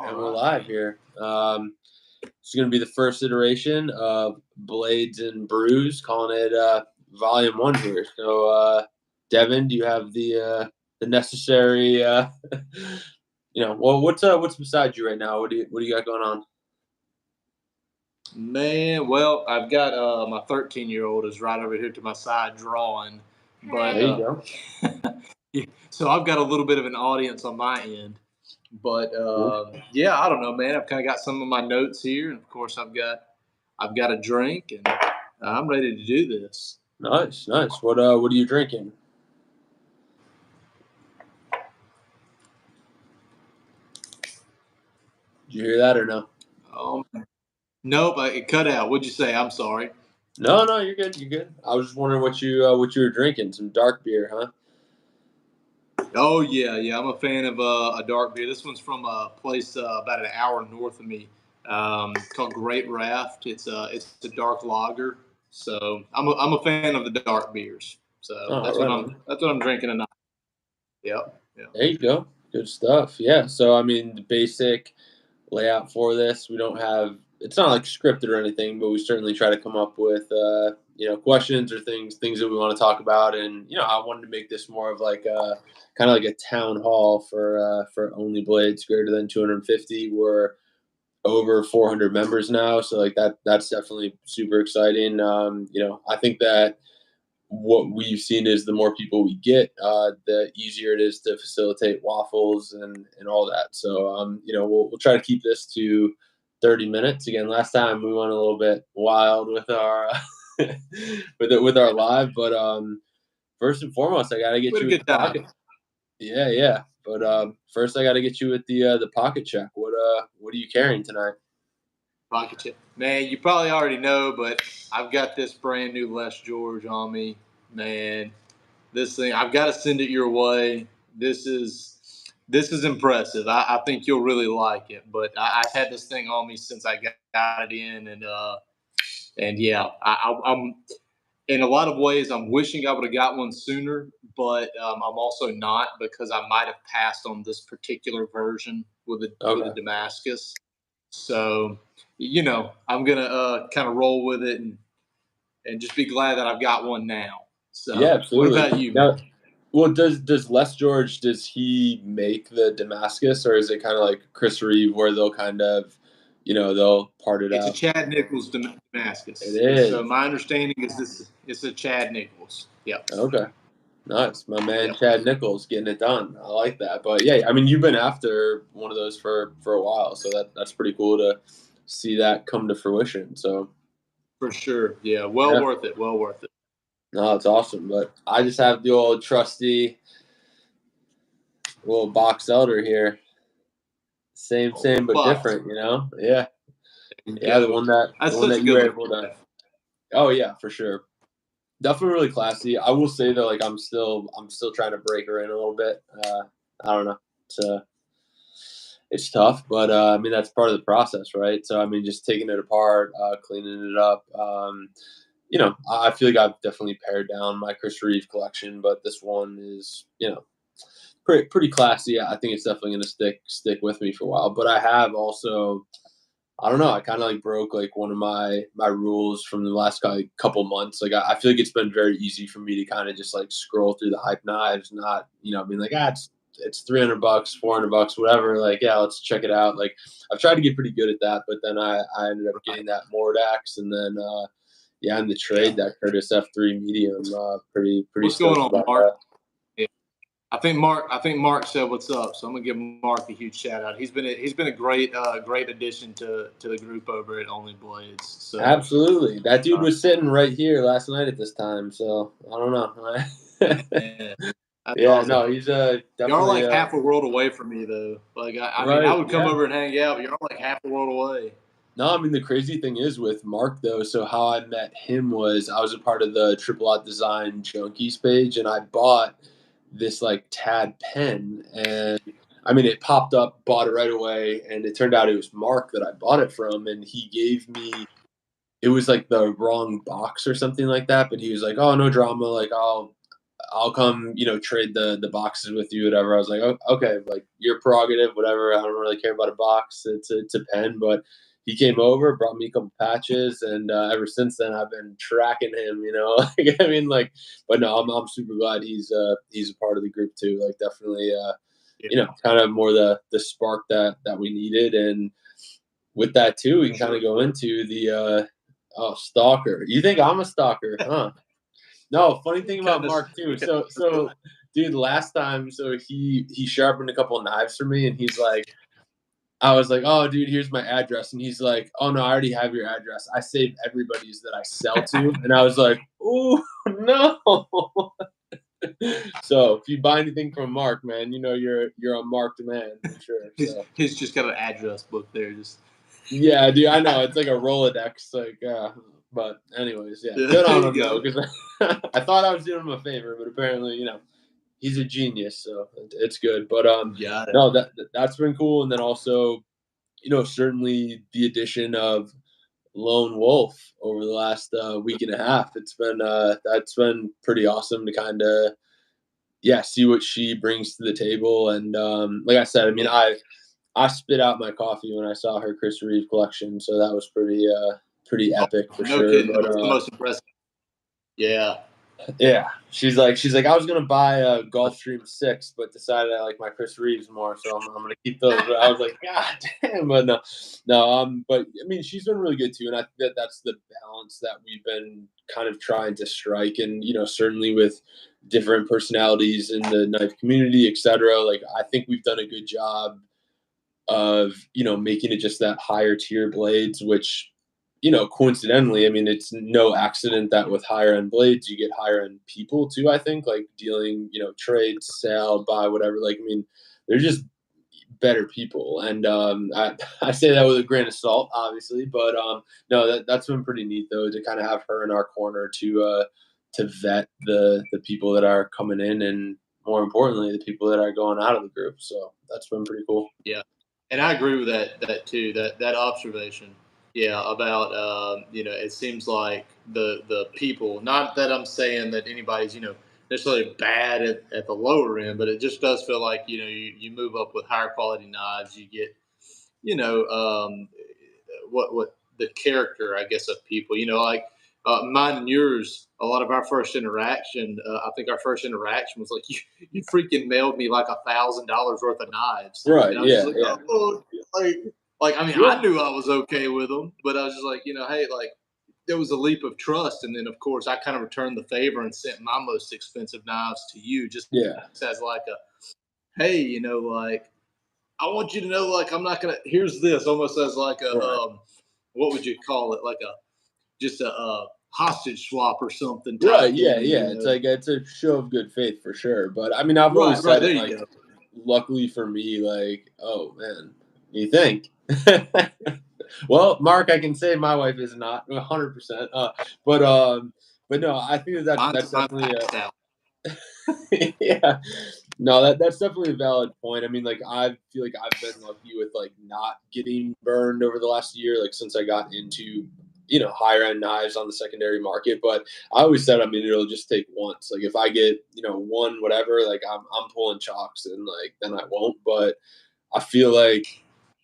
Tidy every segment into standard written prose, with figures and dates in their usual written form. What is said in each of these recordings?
And we're live here. It's going to be the first iteration of Blades and Brews, calling it Volume 1 here. So, Devin, do you have the necessary, what's beside you right now? What do you got going on? Man, well, I've got my 13-year-old is right over here to my side drawing, but There you go. so I've got a little bit of an audience on my end. But yeah, I don't know, man. I've kind of got some of my notes here, and of course, I've got a drink, and I'm ready to do this. Nice. What are you drinking? Did you hear that or no? Nope, it cut out. What'd you say? I'm sorry. No, you're good. You're good. I was just wondering what you were drinking. Some dark beer, huh? Oh yeah. I'm a fan of a dark beer. This one's from a place about an hour north of me. It's called Great Raft. It's a dark lager. So I'm a fan of the dark beers. So that's what I'm drinking tonight. Yep. There you go. Good stuff. Yeah. So I mean, the basic layout for this, we don't have. It's not like scripted or anything, but we certainly try to come up with questions or things that we want to talk about. And I wanted to make this more of like a kind of like a town hall for Only Blades greater than 250. We're over 400 members now, so like that's definitely super exciting. I think that what we've seen is the more people we get, the easier it is to facilitate waffles and all that. So, we'll try to keep this to 30 minutes. Again, last time we went a little bit wild with our with our live, but first and foremost, I gotta get you with the pocket. Yeah. But first, I gotta get you with the pocket check. What are you carrying tonight? Pocket check, man. You probably already know, but I've got this brand new Les George on me, man. This thing, I've got to send it your way. This is impressive. I think you'll really like it. But I've had this thing on me since I got it in, and yeah, I'm in a lot of ways. I'm wishing I would have got one sooner, but I'm also not, because I might have passed on this particular version with the Damascus. So, I'm gonna kind of roll with it and just be glad that I've got one now. So, yeah, absolutely. What about you? Now, well, does Les George, does he make the Damascus, or is it kind of like Chris Reeve where they'll kind of, they'll part it out? It's a Chad Nichols Damascus. It is. So my understanding is it's a Chad Nichols. Yep. Okay. Nice. My man, Chad Nichols getting it done. I like that. But yeah, I mean, you've been after one of those for a while, so that's pretty cool to see that come to fruition. So for sure. Yeah. Well worth it. No, it's awesome. But I just have the old trusty little box elder here. Same, but different, Yeah. Yeah, the one that you were able to. Oh yeah, for sure. Definitely really classy. I will say though, like I'm still trying to break her in a little bit. I don't know. It's tough, but I mean that's part of the process, right? So I mean, just taking it apart, cleaning it up. I feel like I've definitely pared down my Chris Reeve collection, but this one is, pretty classy. I think it's definitely going to stick with me for a while. But I have also, I don't know, I kind of like broke like one of my rules from the last couple months. Like I feel like it's been very easy for me to kind of just like scroll through the hype knives, not being like it's $300, $400, whatever. Like let's check it out. Like I've tried to get pretty good at that, but then I ended up getting that Mordax, and then in the trade that Curtis F3 medium. Pretty. What's going on, Mark? Yeah. I think Mark said what's up, so I'm gonna give Mark a huge shout out. He's been a great addition to the group over at Only Blades. So absolutely, that dude was sitting right here last night at this time. So I don't know. Awesome. No, he's definitely. Y'all are like half a world away from me, though. Like I mean, I would come over and hang out, but you're like half a world away. No, I mean the crazy thing is with Mark though. So how I met him was I was a part of the Triple Out Design Junkies page, and I bought this like Tad pen, and I mean it popped up, bought it right away, and it turned out it was Mark that I bought it from, and he gave me. It was like the wrong box or something like that, but he was like, "Oh, no drama. Like I'll come, trade the boxes with you, whatever. I was like, oh, okay, like your prerogative, whatever. I don't really care about a box. It's a pen, but he came over, brought me a couple patches, and ever since then I've been tracking him. Like, I mean, like, but no, I'm super glad he's a part of the group too. Like, definitely, kind of more the spark that we needed, and with that too, we can kind of go into the stalker. You think I'm a stalker, huh? No, funny thing about Mark too. So dude, last time, so he sharpened a couple of knives for me, and he's like, I was like, oh, dude, here's my address, and he's like, oh no, I already have your address. I save everybody's that I sell to, and I was like, oh no. So if you buy anything from Mark, man, you're a marked man for sure. So He's just got an address book there, just. Yeah, dude, I know it's like a Rolodex, like. But anyways, yeah, good on him though, because I thought I was doing him a favor, but apparently, he's a genius, so it's good. But Got it. no, that's been cool, and then also, certainly the addition of Lone Wolf over the last week and a half. It's been that's been pretty awesome to kind of see what she brings to the table, and like I said, I mean, I spit out my coffee when I saw her Chris Reeve collection, so that was pretty epic for No sure. kidding. But That's the most impressive. Yeah. yeah, she's like I was gonna buy a Gulfstream 6, but decided I like my Chris Reeves more, so I'm gonna keep those. But I was like, God damn, but no, but I mean, she's been really good too, and I think that's the balance that we've been kind of trying to strike, and certainly with different personalities in the knife community, etc. Like, I think we've done a good job of making it just that higher tier blades, which coincidentally, I mean, it's no accident that with higher end blades you get higher end people too. I think, like, dealing, trade, sell, buy, whatever. Like, I mean, they're just better people, and I say that with a grain of salt, obviously, but no, that's been pretty neat though, to kind of have her in our corner to vet the people that are coming in, and more importantly, the people that are going out of the group. So that's been pretty cool. Yeah, and I agree with that too. That observation. Yeah, about it seems like the people. Not that I'm saying that anybody's necessarily bad at the lower end, but it just does feel like you move up with higher quality knives, you get you know what the character, I guess, of people. Like mine and yours. A lot of our first interaction, I think our first interaction was like you freaking mailed me like $1,000 worth of knives, Right? and I was just Yeah. like, Yeah. oh, like I mean, I Yeah. knew I was okay with them, but I was just like, hey, like there was a leap of trust, and then of course I kind of returned the favor and sent my most expensive knives to you, just Yeah. as like a hey, like I want you to know, like I'm not gonna. Here's this, almost as like a Right. what would you call it, like a just a hostage swap or something Right. type Yeah. deal, Yeah. It's a show of good faith for sure. But I mean, I've Right, always right. said There it, you like, go. luckily for me, like, oh man, you think? Well, Mark, I can say my wife is not 100%. But no, I think that's Mine's definitely passed out. yeah. No, that's definitely a valid point. I mean, like, I feel like I've been lucky with, like, not getting burned over the last year, like, since I got into, higher end knives on the secondary market. But I always said, I mean, it'll just take once. Like, if I get, one whatever, like, I'm pulling chalks, and like then I won't. But I feel like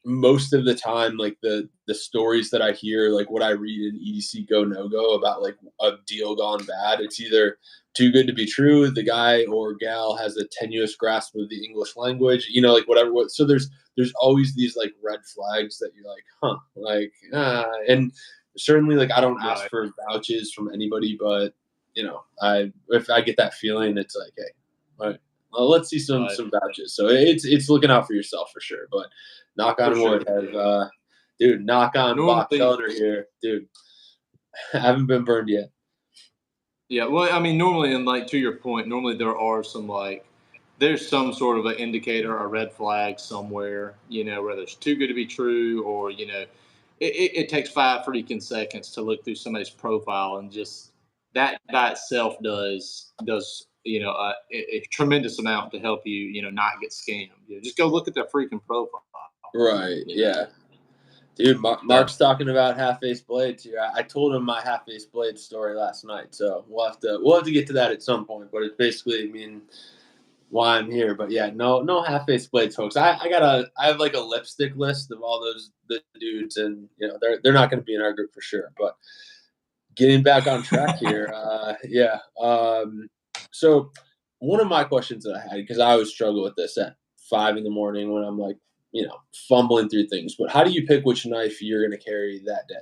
most of the time, like, the stories that I hear, like what I read in EDC Go No Go about, like, a deal gone bad, it's either too good to be true, the guy or gal has a tenuous grasp of the English language, like whatever. So there's always these, like, red flags that you're like, huh, like, and certainly, like, I don't ask Right, for vouches from anybody, but I if I get that feeling, it's like, hey, all right, well, let's see some right. some vouches. So it's looking out for yourself for sure. But knock For on sure. wood, dude, knock on box Normally, elder here, dude. I haven't been burned yet. yeah. Well, I mean, normally, and like to your point, normally there are some like there's some sort of an indicator, a red flag somewhere, whether it's too good to be true, or it takes 5 freaking seconds to look through somebody's profile, and just that by itself does a tremendous amount to help you not get scammed. Just go look at their freaking profile. Right. You know. Yeah. Dude, Mark's talking about half-face blades here. I told him my half-face blade story last night, so we'll have to get to that at some point. But it's basically, I mean, why I'm here. But yeah, no half-face blades, folks. I have like a lipstick list of all the dudes, and they're not going to be in our group for sure. But getting back on track here, yeah. So one of my questions that I had, because I always struggle with this at 5 in the morning when I'm like, fumbling through things. But how do you pick which knife you're going to carry that day?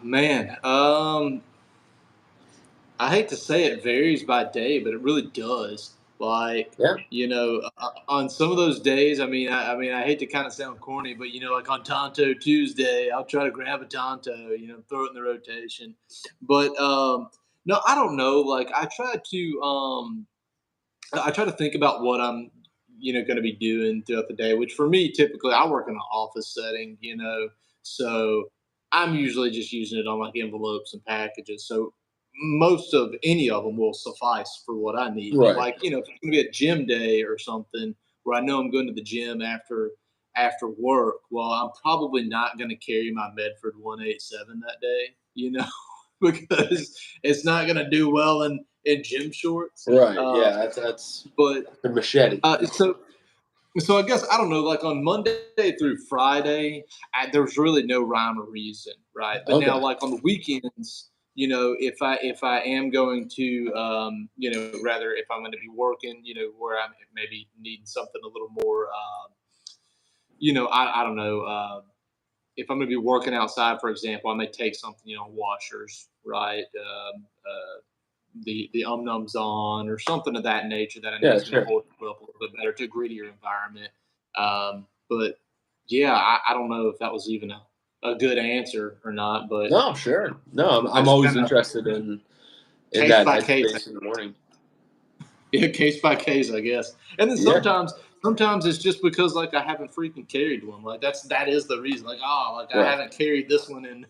Man, I hate to say it varies by day, but it really does. Like, Yeah. on some of those days, I hate to kind of sound corny, but like on Tonto Tuesday, I'll try to grab a Tonto, throw it in the rotation. But no, I don't know. Like, I try to think about what I'm, going to be doing throughout the day. Which for me, typically, I work in an office setting, so I'm usually just using it on like envelopes and packages. So most of any of them will suffice for what I need. But Right. like, if it's going to be a gym day or something where I know I'm going to the gym after work, well, I'm probably not going to carry my Medford 187 that day, because it's not going to do well in gym shorts. Right. Yeah. That's But the machete. so I guess I don't know. Like on Monday through Friday, there's really no rhyme or reason, right? But now, Okay. like on the weekends, if I am going to, rather if I'm going to be working, where I'm maybe needing something a little more, I don't know. If I'm going to be working outside, for example, I may take something, washers, right? The nums on or something of that nature that I know Yeah. is going to Sure. hold up a little bit better to a grittier environment. But yeah, I don't know if that was even a good answer or not, but No. Sure. No. I I'm just always kind of interested in case that by case, headspace in the morning. yeah, case by case, I guess. And then Yeah. sometimes it's just because like I haven't freaking carried one. Like that is the reason. Like like I Right. haven't carried this one in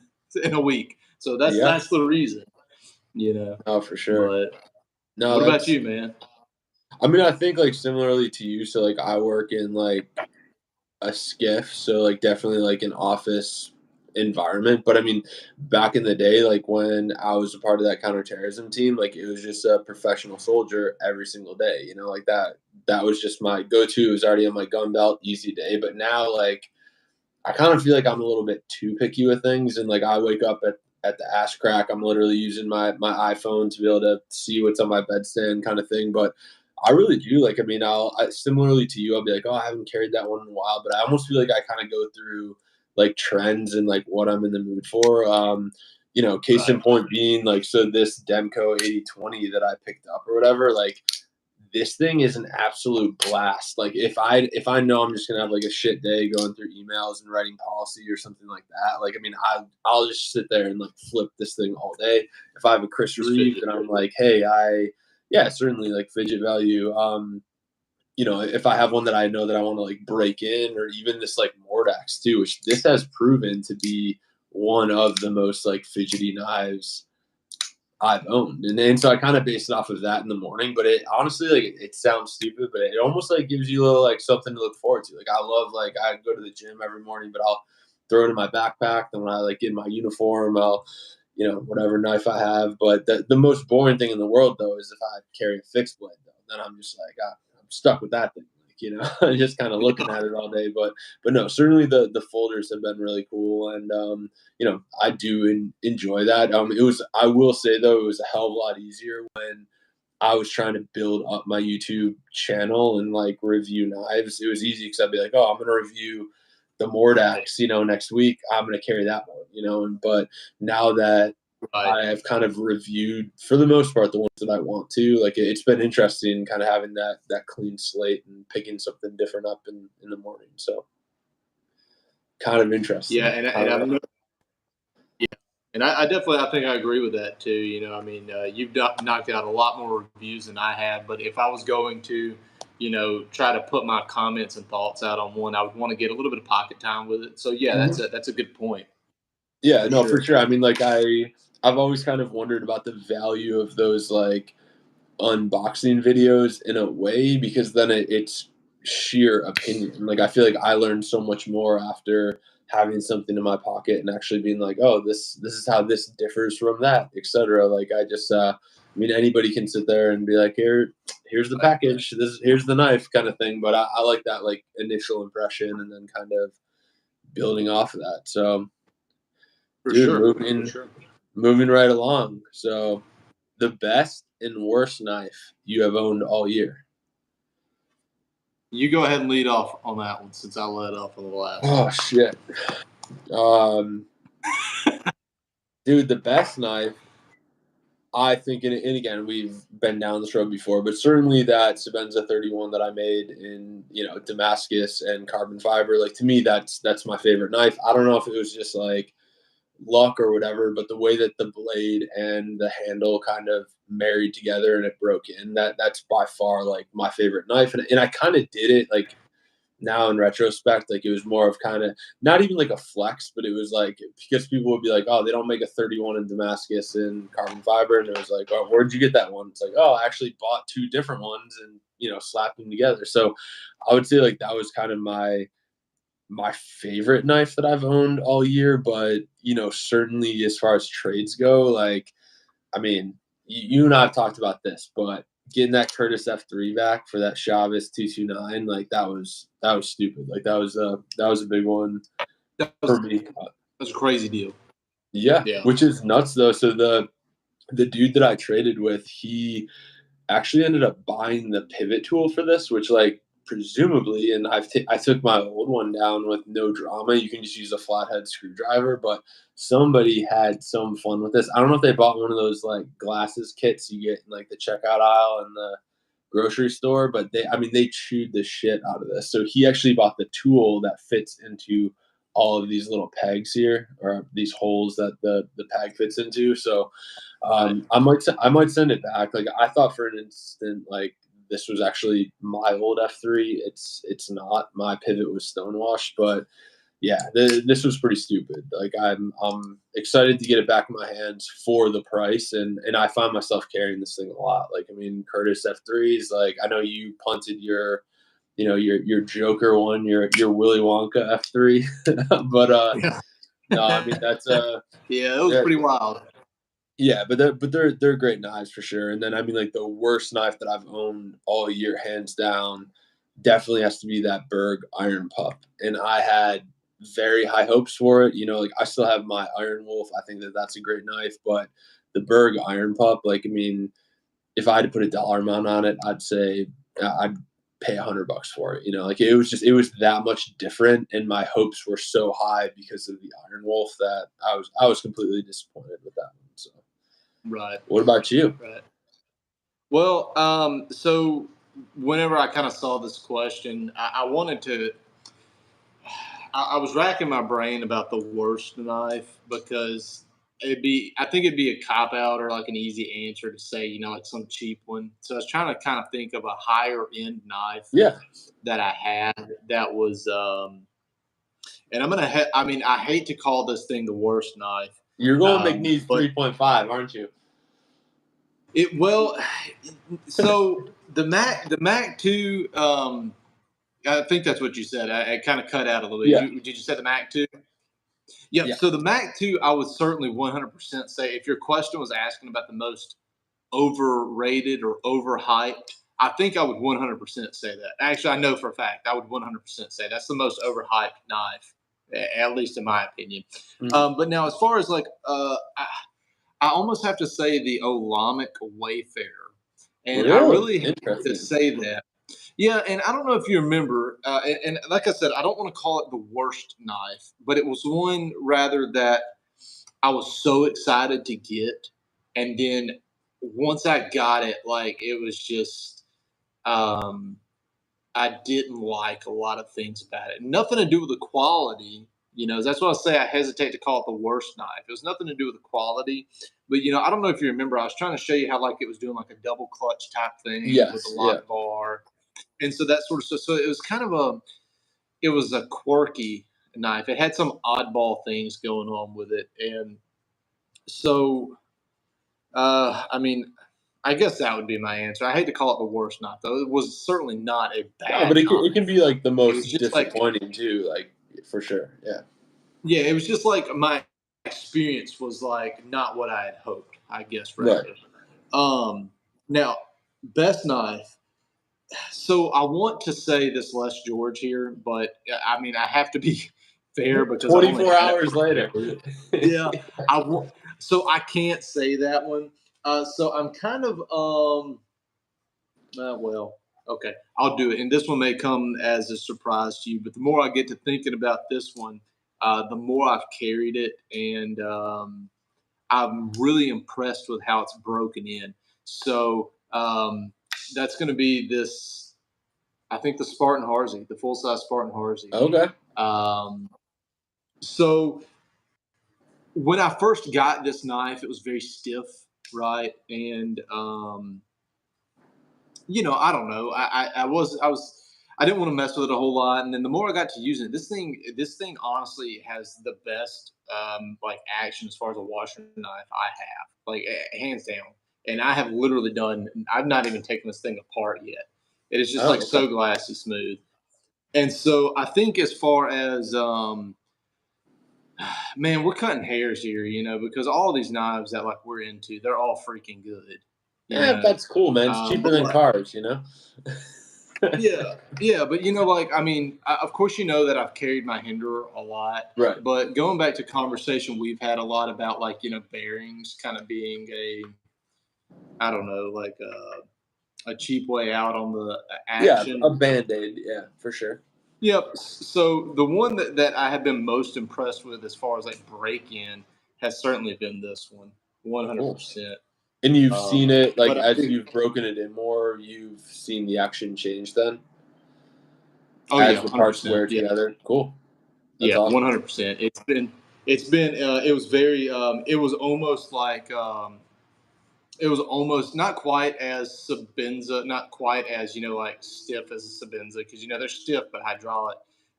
a week, so Yeah. that's the reason. You know. No, for sure. But No, what about that's. you, man? I mean, I think like similarly to you. So like, I work in like a skiff, so like definitely like an office environment. But I mean, back in the day, like when I was a part of that counterterrorism team, like it was just a professional soldier every single day. Like that was just my go-to. It was already on my gun belt, easy day. But now, like I kind of feel like I'm a little bit too picky with things, and like I wake up at the ass crack. I'm literally using my iPhone to be able to see what's on my bedstand, kind of thing. But I really do like. I mean, similarly to you, I'll be like, oh, I haven't carried that one in a while, but I almost feel like I kind of go through like trends and like what I'm in the mood for. Case in Right. point being like, so this Demco 8020 that I picked up or whatever, like this thing is an absolute blast. Like if I know I'm just gonna have like a shit day going through emails and writing policy or something like that, like I mean I'll just sit there and like flip this thing all day. If I have a Chris Just Reeve fidget. and I'm like, hey, yeah, certainly like fidget value. If I have one that I know that I want to like break in, or even this like Mordax too, which this has proven to be one of the most like fidgety knives I've owned. And so I kind of base it off of that in the morning. But it honestly, like, it sounds stupid, but it almost like gives you a little like something to look forward to. Like, I love, like, I go to the gym every morning, but I'll throw it in my backpack. Then when I like get in my uniform, I'll, whatever knife I have. But the most boring thing in the world, though, is if I carry a fixed blade, though. Then I'm just like, I'm stuck with that thing. Like, just kind of looking at it all day. But no, certainly the folders have been really cool. And, I do enjoy that. I will say though, it was a hell of a lot easier when I was trying to build up my YouTube channel and like review knives. It was easy because I'd be like, oh, I'm going to review the Right. Mordax, next week. I'm going to carry that one, but now that Right. I have kind of reviewed for the most part the ones that I want to, like it's been interesting kind of having that clean slate and picking something different up in the morning. So kind of Yeah, interesting. and I remember. Yeah, and I definitely I think I agree with that too. You've knocked out a lot more reviews than I have. But if I was going to, try to put my comments and thoughts out on one, I would want to get a little bit of pocket time with it. So yeah, Mhm. that's a good point Yeah, for no, for sure. sure. I mean, like I've always kind of wondered about the value of those like unboxing videos in a way because then it's sheer opinion. Like I feel like I learned so much more after having something in my pocket and actually being like, oh, this is how this differs from that, etc. Like I just I mean anybody can sit there and be like, here's the package, here's the knife kind of thing. But I like that like initial impression and then kind of building off of that. So dude, moving right along. So the best and worst knife you have owned all year. You go ahead and lead off on that one since I led off on the last. Oh shit. Dude, the best knife, I think, and again, we've been down this road before, but certainly that Sebenza 31 that I made in, Damascus and carbon fiber, like to me, that's my favorite knife. I don't know if it was just like luck or whatever, but the way that the blade and the handle kind of married together and it broke in, that's by far like my favorite knife. And I kind of did it like now in retrospect, like it was more of kind of not even like a flex, but it was like because people would be like, oh, they don't make a 31 in Damascus in carbon fiber, and it was like, oh, where'd you get that one? It's like, oh, I actually bought two different ones and slapped them together. So I would say like that was kind of my favorite knife that I've owned all year, but certainly as far as trades go, like I mean, you and I have talked about this, but getting that Curtis F3 back for that Chavez 229, like that was stupid. Like that was a big one for me. That's a crazy deal. Yeah, which is nuts though. So the dude that I traded with, he actually ended up buying the pivot tool for this, which like presumably, and I took my old one down with no drama. You can just use a flathead screwdriver, but somebody had some fun with this. I don't know if they bought one of those like glasses kits you get in like the checkout aisle in the grocery store, but they chewed the shit out of this. So he actually bought the tool that fits into all of these little pegs here, or these holes that the peg fits into. So I might send it back. Like I thought for an instant, like this was actually my old F3. It's not. My pivot was stonewashed, but yeah, this was pretty stupid. Like I'm excited to get it back in my hands for the price, and I find myself carrying this thing a lot. Like I mean, Curtis F3s. Like I know you punted your your Joker one, your Willy Wonka F3, but no, I mean that's yeah, it was pretty wild. Yeah, but they're great knives for sure. And then I mean, like the worst knife that I've owned all year, hands down, definitely has to be that Berg Iron Pup. And I had very high hopes for it. Like I still have my Iron Wolf. I think that's a great knife, but the Berg Iron Pup, like I mean, if I had to put a dollar amount on it, I'd say I'd pay $100 for it. Like it was that much different, and my hopes were so high because of the Iron Wolf that I was completely disappointed with that one. So. Right. What about you? Right. Well, so whenever I kind of saw this question, I wanted to. I was racking my brain about the worst knife because I think it'd be a cop out or like an easy answer to say, like some cheap one. So I was trying to kind of think of a higher end knife that I had that was, and I mean, I hate to call this thing the worst knife. You're going McNeese 3.5, aren't you? So the Mac 2, I think that's what you said. I kind of cut out a little bit. Yeah. Did you say the Mac 2? Yeah. So the Mac 2, I would certainly 100% say if your question was asking about the most overrated or overhyped, I think I would 100% say that. Actually, I know for a fact I would 100% say that's the most overhyped knife, at least in my opinion. Mm-hmm. But now, as far as like, I almost have to say the Olamic Wayfarer, and really? I really hate to say that. Yeah, and I don't know if you remember, and like I said, I don't want to call it the worst knife, but it was one rather that I was so excited to get, and then once I got it, like it was just, I didn't like a lot of things about it. Nothing to do with the quality. That's why I say I hesitate to call it the worst knife. It was nothing to do with the quality, but I don't know if you remember. I was trying to show you how like it was doing like a double clutch type thing with a lock bar, and so that sort of stuff. So it was kind of it was a quirky knife. It had some oddball things going on with it, and so I mean, I guess that would be my answer. I hate to call it the worst knife, though. It was certainly not a No, bad but it can knife. be like the It was most just like, disappointing too, like for sure. Yeah. yeah, it was just like my experience was like not what I had hoped, I guess, Right. rather. Now, best knife. So I want to say this Les George here, but I mean, I have to be fair because I've only 24 had it hours for later. yeah. So I can't say that one. So I'm kind of well, okay, I'll do it. And this one may come as a surprise to you, but the more I get to thinking about this one, the more I've carried it, and I'm really impressed with how it's broken in. So that's going to be this. I think the Spartan Harzy, the full size Spartan Harzy. Okay. Um, so when I first got this knife, it was very stiff, right? And I don't know. I didn't want to mess with it a whole lot, and then the more I got to using it, this thing honestly has the best like action as far as a washer knife I have, like hands down. And I have literally done. I've not even taken this thing apart yet. It is just like Oh, okay. so glassy smooth. And so I think as far as man, we're cutting hairs here, because all these knives that like we're into, they're all freaking good, you Yeah, know. that's cool, man. It's cheaper But than like, cars. yeah, yeah, but like, I mean, of course, that I've carried my Hinderer a lot, Right. but going back to conversation we've had a lot about like bearings kind of being I don't know, like a cheap way out on the Yeah, a action. Band-Aid, yeah, for sure. Yep. So the one that I have been most impressed with as far as like break in has certainly been this one, one hundred Cool. percent. And you've seen it, like, But I as think, you've broken it in more, you've seen the action change then oh as yeah, the one hundred parts percent. wear Yeah, together? Cool. That's yeah, awesome. 100%. It's been it was very it was almost like it was almost not quite as Sabenza, not quite as like stiff as a Sabenza because they're stiff but hydraulic,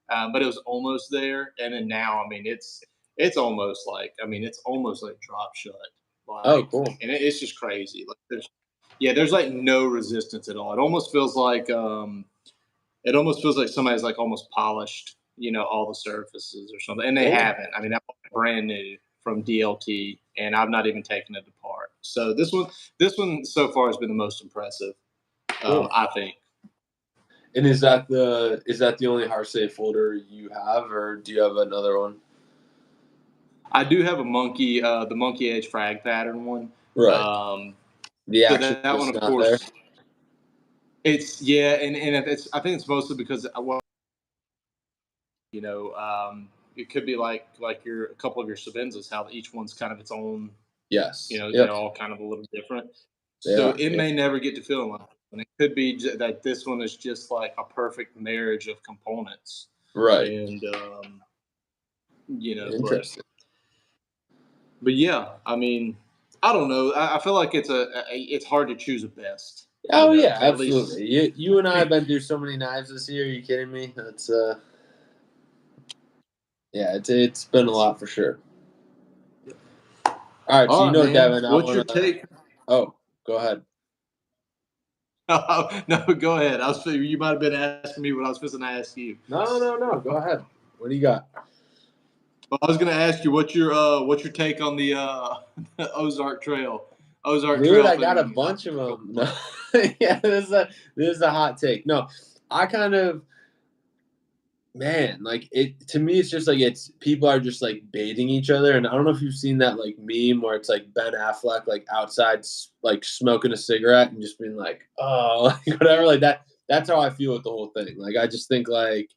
but it was almost there. And then now, I mean, it's almost like it's almost like drop shut, Oh, like, cool. and it's just crazy. Like there's like no resistance at all. It almost feels like somebody's like almost polished, all the surfaces or something, and they Cool. haven't. I mean, that was brand new from DLT, and I've not even taken it apart. So this one so far has been the most impressive, Cool. I think. And is that the only Harsay folder you have, or do you have another one? I do have the Monkey Edge frag pattern one. Right. Um, The so action that one, is of not there? course, it's yeah, and I think it's mostly because You know, it could be like your a couple of your Sabenzas, how each one's kind of its own. Yes. They're Yep. all kind of a little different. They So are. it Yep. may never get to feeling like that. And it could be that this one is just like a perfect marriage of components. Right. And Interesting. but yeah, I mean, I don't know. I feel like it's hard to choose a best. Oh yeah, At least absolutely. You and I have been through so many knives this year. Are you kidding me? That's yeah, it's been a lot for sure. All right, so all right, man. Devin, I What's your want to. take? Oh, go ahead. No, go ahead. You might have been asking me what I was supposed to ask you. No, no, no. Go ahead. What do you got? Well, I was going to ask you what's your take on the Ozark Trail, Ozark Dude, Trail I got a thing. bunch of them. No, yeah, this is a hot take. No, I kind of man, like it to me. It's just like it's people are just like baiting each other, and I don't know if you've seen that like meme where it's like Ben Affleck like outside like smoking a cigarette and just being like, oh, like whatever, like that. That's how I feel with the whole thing. Like I just think like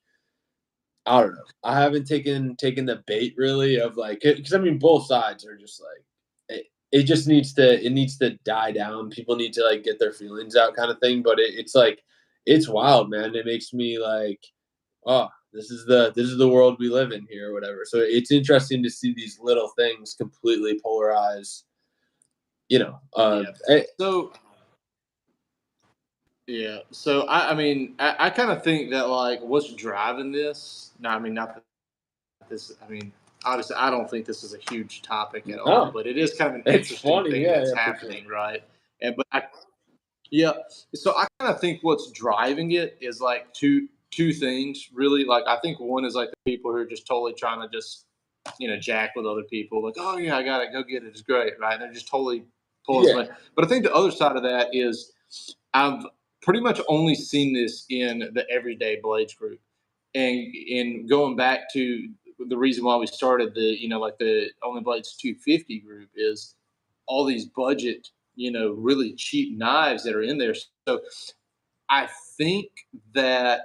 I don't know. I haven't taken the bait really of like because I mean both sides are just like it just needs to die down. People need to like get their feelings out kind of thing. But it's like it's wild, man. It makes me like, oh, this is the world we live in here or whatever. So it's interesting to see these little things completely polarize. Yeah. So yeah. So I mean I kind of think that like what's driving this. No, I mean not that this. I mean obviously I don't think this is a huge topic at all, no, but it is kind of an it's interesting funny, thing yeah, that's yeah, for sure. happening, right? but yeah. So I kind of think what's driving it is like two things really. Like I think one is like the people who are just totally trying to just jack with other people. Like, oh yeah, I got it, go get it. It's great, right? And they're just totally pulling Yeah. somebody. But I think the other side of that is I've pretty much only seen this in the everyday Blades group, and in going back to the reason why we started the like the Only Blades 250 group is all these budget really cheap knives that are in there. So I think that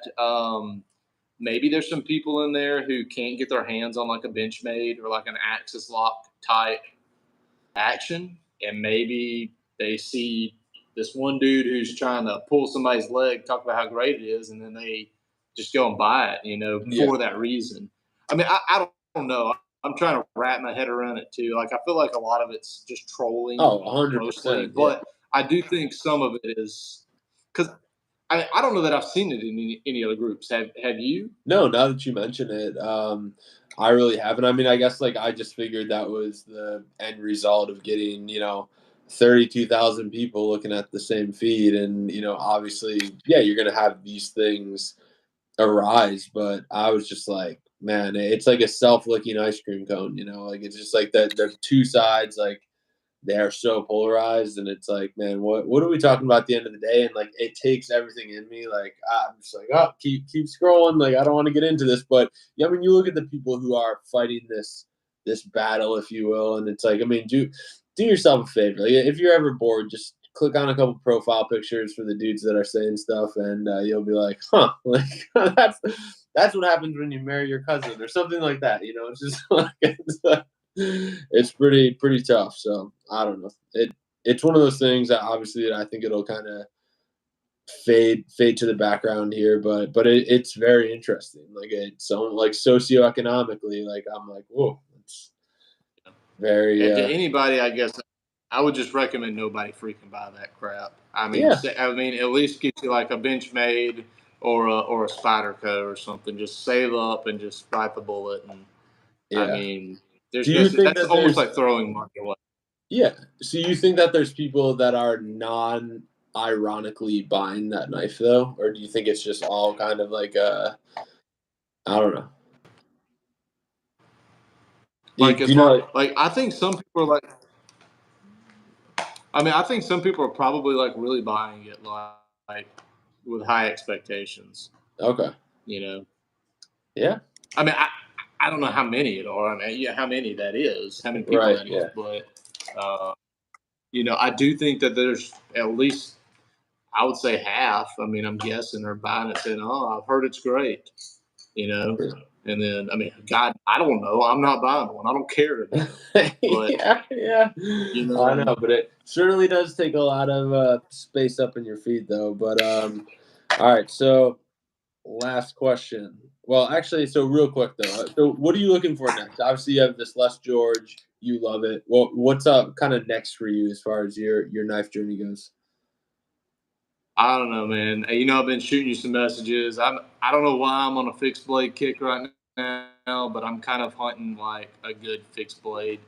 maybe there's some people in there who can't get their hands on like a Benchmade or like an Axis lock type action, and maybe they see this one dude who's trying to pull somebody's leg, talk about how great it is, and then they just go and buy it, Yeah. for that reason. I mean, I don't know. I'm trying to wrap my head around it too. Like, I feel like a lot of it's just trolling Oh, 100%. mostly, Yeah. but I do think some of it is because I don't know that I've seen it in any other groups. Have you? No, now that you mention it, I really haven't. I mean, I guess like I just figured that was the end result of getting 32,000 people looking at the same feed, and obviously, yeah, you're gonna have these things arise. But I was just like, man, it's like a self-licking ice cream cone. Like it's just like that. The two sides, like they are so polarized, and it's like, man, what are we talking about at the end of the day? And like it takes everything in me. Like I'm just like, oh, keep scrolling. Like I don't want to get into this, but yeah, I mean, you look at the people who are fighting this battle, if you will, and it's like, I mean, do yourself a favor. Like if you're ever bored, just click on a couple profile pictures for the dudes that are saying stuff, and you'll be like, huh, like that's what happens when you marry your cousin or something like that. It's just like it's pretty tough. So I don't know. It's one of those things that obviously I think it'll kind of fade to the background here, but it's very interesting. Like it's so like socioeconomically, like I'm like, whoa, it's very And to anybody, I guess I would just recommend nobody freaking buy that crap. yeah, I mean, at least get you like a Benchmade or a Spyderco or something. Just save up and just bite the bullet. And I yeah. mean, there's Do you just think that's that almost there's like throwing money away. yeah? So you think that there's people that are non ironically buying that knife though, or do you think it's just all kind of like I don't know. Like Do as you know? far Like, like I think some people are like I mean I think some people are probably like really buying it like with high expectations. okay, You know, yeah, I mean I don't know how many it are. I mean, yeah, how many that is, how many people right, that is, yeah. but uh, I do think that there's at least I would say half. I mean, I'm guessing are buying it saying, "Oh, I've heard it's great," you know. And then, I mean, God, I don't know. I'm not buying one. I don't care to know. But Yeah, yeah. I I know, mean, but it certainly does take a lot of space up in your feed, though. But all right. So last question. Well, actually, so real quick though. So what are you looking for next? Obviously, you have this Les George. You love it. Well, what's up kind of next for you as far as your knife journey goes? I don't know, man. I've been shooting you some messages. I don't know why I'm on a fixed blade kick right now, but I'm kind of hunting like a good fixed blade.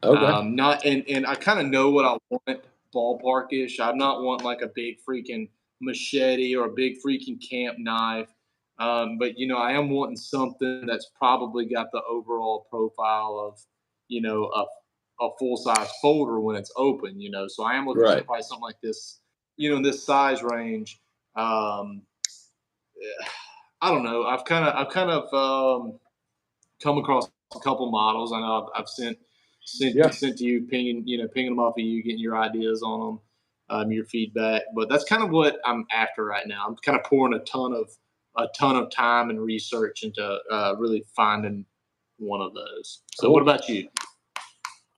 Okay. Not and I kind of know what I want ballparkish. I'm not wanting like a big freaking machete or a big freaking camp knife. But I am wanting something that's probably got the overall profile of a full size folder when it's open. So I am looking for Right. probably something like this. In this size range. Um, I don't know. I've kind of come across a couple models. I know I've Yeah. sent to you, pinging them off of you, getting your ideas on them, your feedback. But that's kind of what I'm after right now. I'm kind of pouring a ton of time and research into really finding one of those. So, what Cool. about you?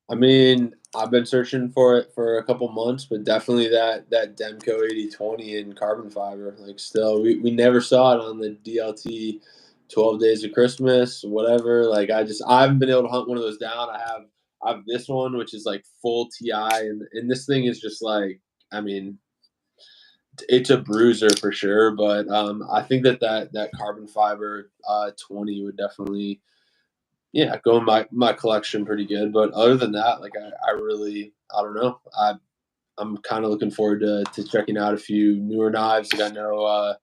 I mean, I've been searching for it for a couple months, but definitely that Demco 8020 in carbon fiber. Like, still, we never saw it on the DLT 12 Days of Christmas, whatever. Like, I haven't been able to hunt one of those down. I have this one, which is like full TI, and this thing is just like, I mean, it's a bruiser for sure. But I think that carbon fiber 20 would definitely, yeah, go in my collection pretty good. But other than that, like I really, I don't know. I'm kind of looking forward to checking out a few newer knives. Like I know,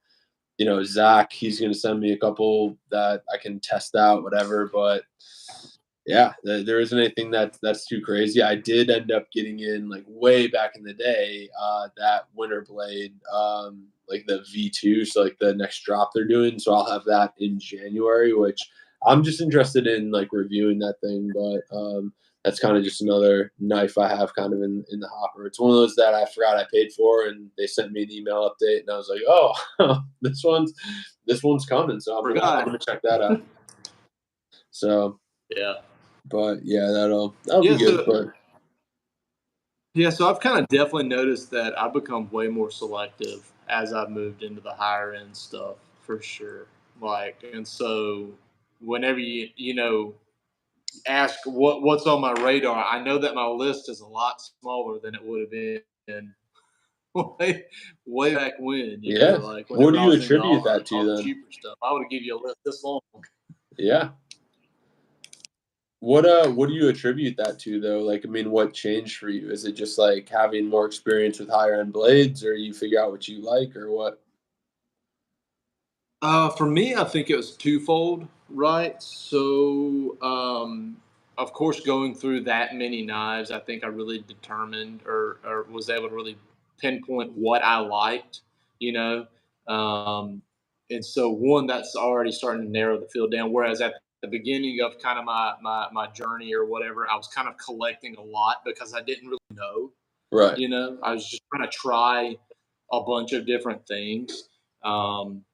Zach, he's going to send me a couple that I can test out, whatever. But yeah, there isn't anything that's too crazy. I did end up getting in like way back in the day that Winter Blade, like the V2, so like the next drop they're doing. So I'll have that in January, which I'm just interested in like reviewing that thing. But that's kind of just another knife I have kind of in the hopper. It's one of those that I forgot I paid for, and they sent me an email update, and I was like, oh, this one's coming. So I'm gonna check that out. So Yeah. but yeah, that'll be Yeah. good. So But yeah, so I've kind of definitely noticed that I've become way more selective as I've moved into the higher end stuff for sure. Like, and so whenever you ask what's on my radar, I know that my list is a lot smaller than it would have been way way back when. yeah, Like what whenever do I you was into attribute that to all the then? cheaper stuff, I would have give you a list this long. Yeah, what do you attribute that to though? Like, I mean, what changed for you? Is it just like having more experience with higher end blades, or you figure out what you like, or what? For me, I think it was twofold, right? So, of course, going through that many knives, I think I really determined or was able to really pinpoint what I liked, you know. Um, and so, one, that's already starting to narrow the field down. Whereas at the beginning of kind of my journey or whatever, I was kind of collecting a lot because I didn't really know, Right. I was just trying to try a bunch of different things. Um,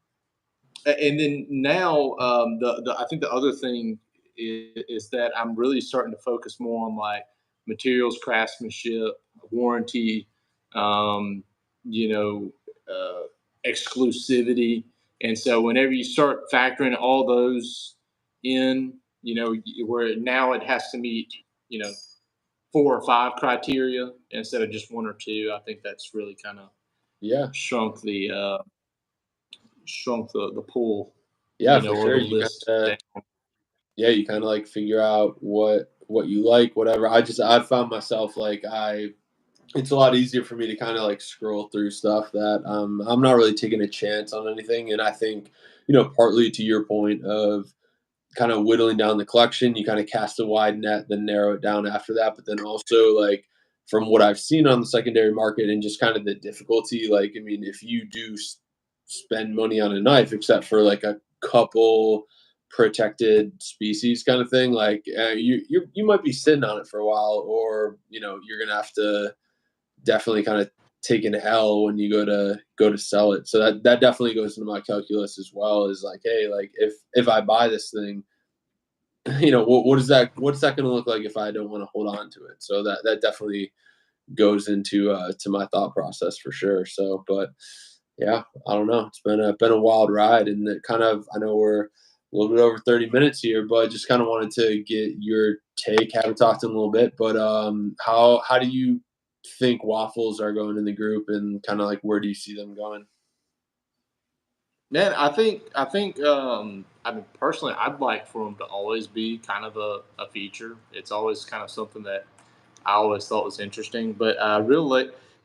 and then now the I think the other thing is that I'm really starting to focus more on like materials craftsmanship, warranty, um, you know, exclusivity, and so whenever you start factoring all those in, where now it has to meet, you know, 4 or 5 criteria instead of just one or two. I think that's really kind of Yeah. shrunk the uh, shrunk the pool, Yeah, for or sure. the You kind list of down. yeah, you kind of like figure out what you like, whatever. I found myself like I it's a lot easier for me to kind of like scroll through stuff that I'm not really taking a chance on anything, and I think partly to your point of kind of whittling down the collection. You kind of cast a wide net, then narrow it down after that. But then also, like, from what I've seen on the secondary market and just kind of the difficulty, like, I mean, if you do spend money on a knife, except for like a couple protected species kind of thing, like you might be sitting on it for a while, or you're gonna have to definitely kind of take an L when you go to sell it. So that definitely goes into my calculus as well. Is like, hey, like if I buy this thing, what's that going to look like if I don't want to hold on to it? So that definitely goes into to my thought process for sure. So, but yeah, I don't know. It's been a wild ride, and it kind of I know we're a little bit over 30 minutes here, but just kind of wanted to get your take. Haven't talked in a little bit, but how do you think waffles are going in the group, and kind of like where do you see them going? Man, I think I mean personally, I'd like for them to always be kind of a feature. It's always kind of something that I always thought was interesting. But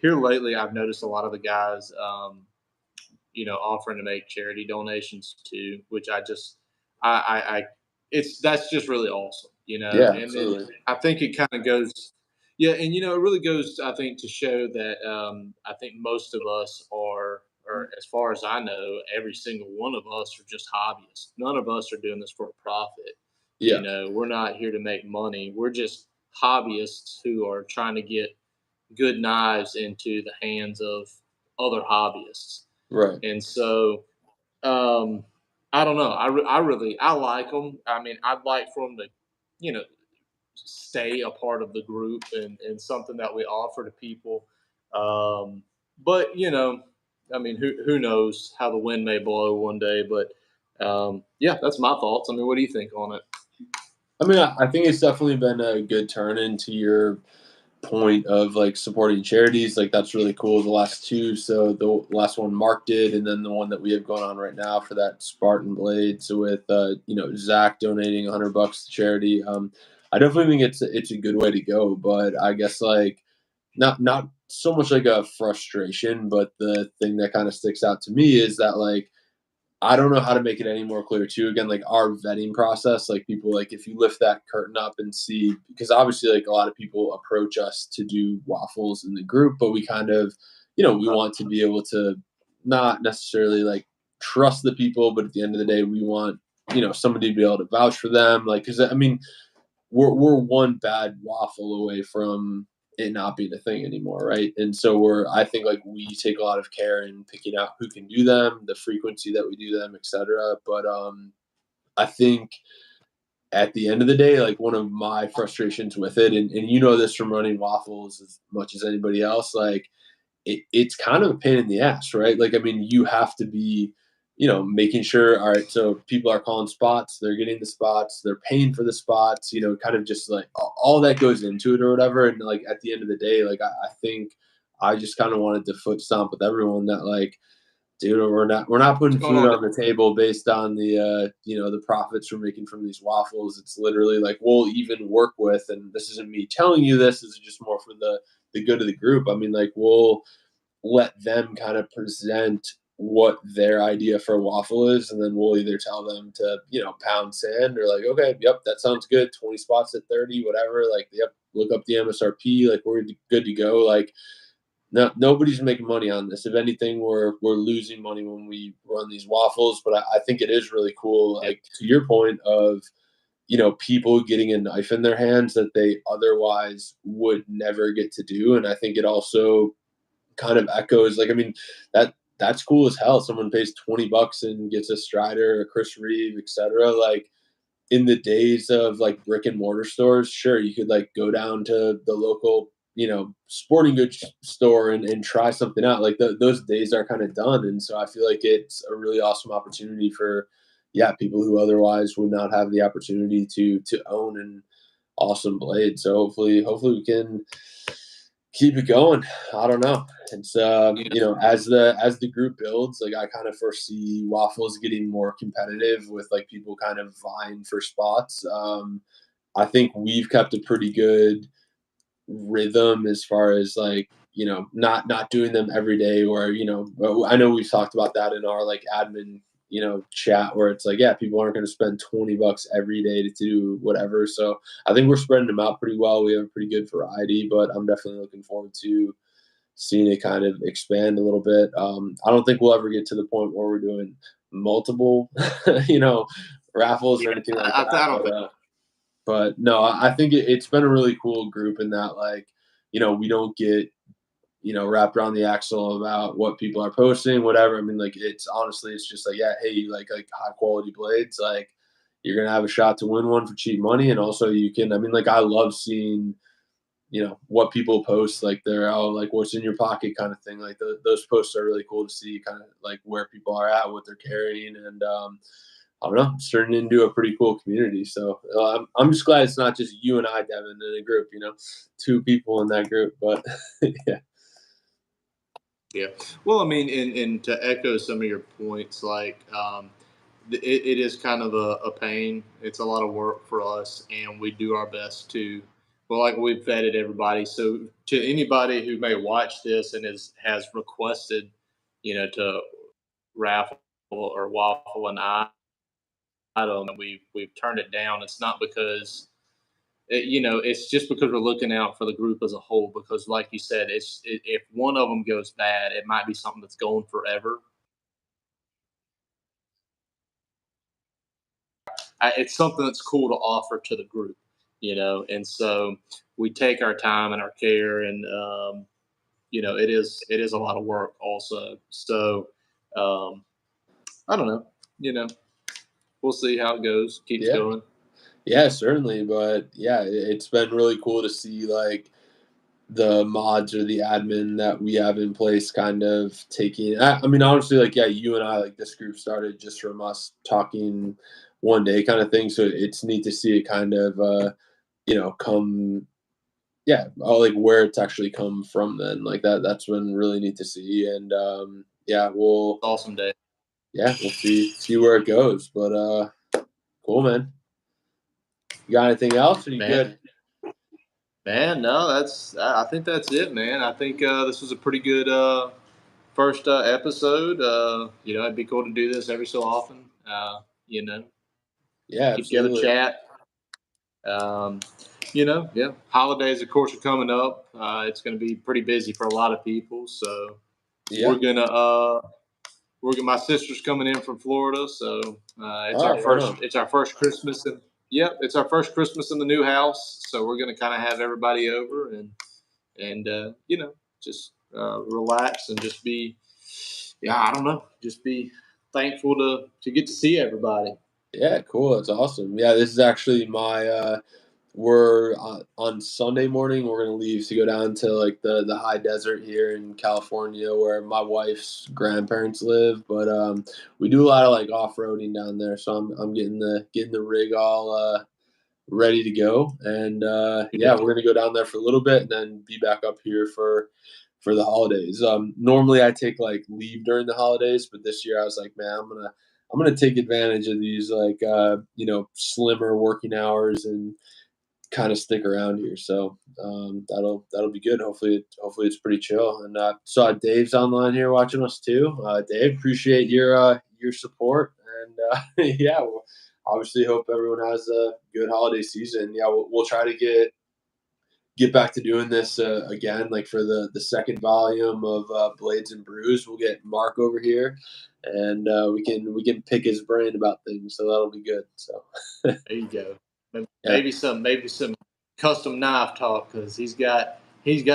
here lately, I've noticed a lot of the guys. Offering to make charity donations too, which I it's that's just really awesome, Yeah, and then absolutely. I think it kind of goes, yeah, and it really goes, I think, to show that I think most of us or as far as I know, every single one of us are just hobbyists. None of us are doing this for a profit. Yeah, We're not here to make money. We're just hobbyists who are trying to get good knives into the hands of other hobbyists. right, And so, um, I don't know. I really I like them. I mean, I'd like for them to, you know, stay a part of the group and something that we offer to people. Um, but I mean, who knows how the wind may blow one day? But yeah, that's my thoughts. I mean, what do you think on it? I mean, I think it's definitely been a good turn into your point of like supporting charities. Like that's really cool. The last two, so the last one Mark did, and then the one that we have going on right now for that Spartan blade. So with Zach donating $100 to charity, I definitely think it's a good way to go. But I guess like not so much like a frustration, but the thing that kind of sticks out to me is that like I don't know how to make it any more clear too. Again, like our vetting process, like people like if you lift that curtain up and see, because obviously like a lot of people approach us to do waffles in the group, but we kind of, we want to be able to not necessarily like trust the people, but at the end of the day, we want, somebody to be able to vouch for them. Like, cause I mean, we're one bad waffle away from it not being a thing anymore, right? And so I think like we take a lot of care in picking out who can do them, the frequency that we do them, etc. But I think at the end of the day, like one of my frustrations with it, and you know this from running waffles as much as anybody else, like it's kind of a pain in the ass, right? Like, I mean, you have to be, making sure, all right, so people are calling spots, they're getting the spots, they're paying for the spots, kind of just like all that goes into it or whatever. And like at the end of the day, like I think I just kind of wanted to foot stomp with everyone that like, dude, we're not putting What's going food on? on the table based on the the profits we're making from these waffles. It's literally like we'll even work with, and this isn't me telling you this, is just more for the good of the group. I mean, like we'll let them kind of present what their idea for a waffle is, and then we'll either tell them to, pound sand or like, okay, yep, that sounds good. 20 spots at 30, whatever. Like, yep, look up the MSRP. Like, we're good to go. Like, no, nobody's making money on this. If anything, we're losing money when we run these waffles. But I think it is really cool. Like to your point of, people getting a knife in their hands that they otherwise would never get to do. And I think it also kind of echoes like I mean that's cool as hell. Someone pays $20 and gets a Strider, a Chris Reeve, etc. Like in the days of like brick and mortar stores, sure, you could like go down to the local, sporting goods store and try something out. Like those days are kind of done. And so I feel like it's a really awesome opportunity for, yeah, people who otherwise would not have the opportunity to own an awesome blade. So hopefully we can keep it going. I don't know. It's as the group builds, like I kind of foresee waffles getting more competitive with like people kind of vying for spots. I think we've kept a pretty good rhythm as far as like not doing them every day, or I know we've talked about that in our like admin chat where it's like, yeah, people aren't going to spend $20 every day to do whatever. So I think we're spreading them out pretty well. We have a pretty good variety, but I'm definitely looking forward to seeing it kind of expand a little bit. I don't think we'll ever get to the point where we're doing multiple raffles or anything like that, I don't think. but no, I think it's been a really cool group in that, like, we don't get, wrapped around the axle about what people are posting, whatever. I mean, like, it's honestly, it's just like, yeah, hey, you like high quality blades, like, you're gonna have a shot to win one for cheap money, and also you can. I mean, like, I love seeing, what people post, like they're like what's in your pocket kind of thing. Like those posts are really cool to see, kind of like where people are at, what they're carrying, and I don't know, it's turning into a pretty cool community. So I'm just glad it's not just you and I, Devin, in a group. Two people in that group, but yeah. Yeah. Well, I mean, and to echo some of your points, like it is kind of a pain. It's a lot of work for us, and we do our best to. Well, like we've vetted everybody. So to anybody who may watch this and has requested, to raffle or waffle an item, and we've turned it down. It's not because it's just because we're looking out for the group as a whole. Because, like you said, if one of them goes bad, it might be something that's going forever. It's something that's cool to offer to the group, and so we take our time and our care, and it is a lot of work also. So I don't know, we'll see how it goes. Keeps Yeah. going. Yeah, certainly. But yeah, it's been really cool to see like the mods or the admin that we have in place kind of taking. I mean, honestly, like, yeah, you and I, like, this group started just from us talking one day kind of thing. So it's neat to see it kind of, come, yeah, like where it's actually come from then. Like that's been really neat to see. And, yeah, Awesome day. we'll see where it goes. But, cool, man. You got anything else? Or you Man, good? Man, no, I think that's it, man. I think this was a pretty good first episode. It'd be cool to do this every so often. You know, Yeah, keep together, absolutely. chat. Um, yeah. Holidays, of course, are coming up. It's going to be pretty busy for a lot of people. So Yeah. we're gonna my sister's coming in from Florida, so it's All our right, right first on. it's our first Christmas, and yep, it's our first Christmas in the new house. So we're gonna kind of have everybody over and just relax and just be, yeah, I don't know, just be thankful to get to see everybody. Yeah, cool. That's awesome. Yeah, this is actually my we're on Sunday morning. We're gonna leave to go down to like the high desert here in California, where my wife's grandparents live. But we do a lot of like off roading down there, so I'm getting the rig all ready to go. And yeah, we're gonna go down there for a little bit and then be back up here for the holidays. Normally I take like leave during the holidays, but this year I was like, man, I'm gonna take advantage of these like slimmer working hours and kind of stick around here. So that'll be good. Hopefully it's pretty chill. And saw Dave's online here watching us too. Dave, appreciate your support. And yeah, we'll obviously hope everyone has a good holiday season. Yeah, we'll try to get back to doing this again, like for the second volume of Blades and Brews. We'll get Mark over here, and we can pick his brain about things. So that'll be good. So There you go. yeah. Maybe some custom knife talk because he's got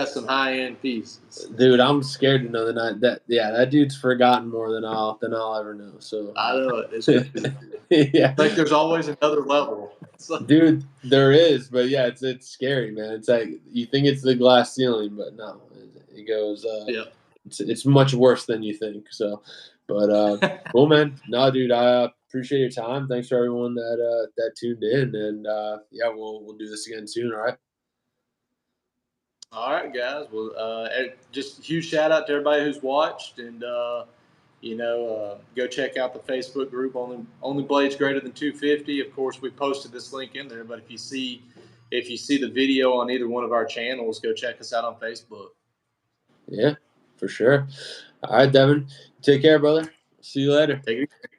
some high end pieces. Dude, I'm scared to know the night that yeah, that dude's forgotten more than I'll ever know. So I know it. It's crazy. yeah, Like there's always another level. It's like, dude, there is, but yeah, it's scary, man. It's like you think it's the glass ceiling, but no, it goes. yeah. It's much worse than you think. So, but cool, man. No, dude, I appreciate your time. Thanks for everyone that tuned in, and yeah, we'll do this again soon. All right. All right, guys. Well, just a huge shout out to everybody who's watched, and go check out the Facebook group Only Blades Greater Than 250. Of course, we posted this link in there, but if you see the video on either one of our channels, go check us out on Facebook. Yeah, for sure. All right, Devin. Take care, brother. See you later. Take it easy.